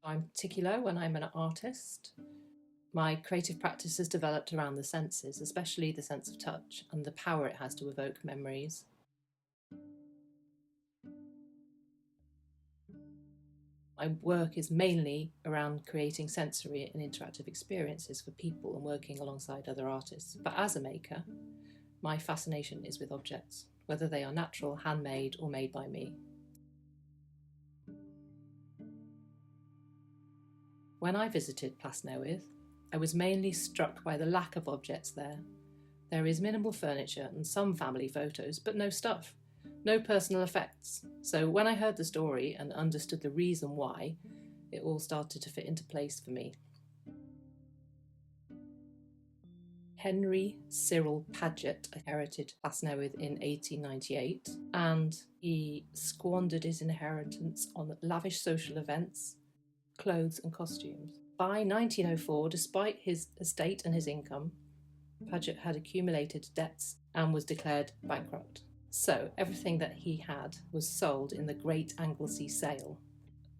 I'm Ticky Lowe and I'm an artist. My creative practice has developed around the senses, especially the sense of touch and the power it has to evoke memories. My work is mainly around creating sensory and interactive experiences for people and working alongside other artists. But as a maker, my fascination is with objects, whether they are natural, handmade, or made by me. When I visited Plas Newydd, I was mainly struck by the lack of objects there. There is minimal furniture and some family photos, but no stuff, no personal effects. So when I heard the story and understood the reason why, it all started to fit into place for me. Henry Cyril Paget inherited Plas Newydd in 1898, and he squandered his inheritance on lavish social events, clothes and costumes. By 1904, despite his estate and his income, Paget had accumulated debts and was declared bankrupt. So everything that he had was sold in the Great Anglesey Sale.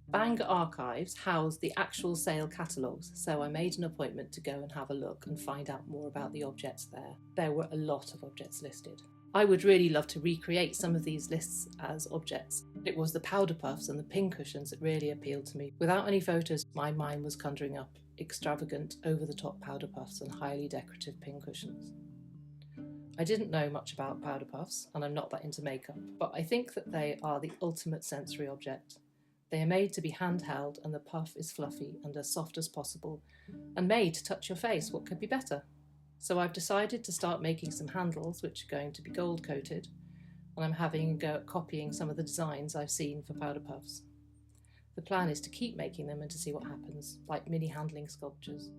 Bangor Archives housed the actual sale catalogues, so I made an appointment to go and have a look and find out more about the objects there. There were a lot of objects listed. I would really love to recreate some of these lists as objects. It was the powder puffs and the pincushions that really appealed to me. Without any photos, my mind was conjuring up extravagant, over-the-top powder puffs and highly decorative pincushions. I didn't know much about powder puffs, and I'm not that into makeup, but I think that they are the ultimate sensory object. They are made to be handheld, and the puff is fluffy and as soft as possible, and made to touch your face. What could be better? So I've decided to start making some handles, which are going to be gold coated, and I'm having a go at copying some of the designs I've seen for powder puffs. The plan is to keep making them and to see what happens, like mini handling sculptures.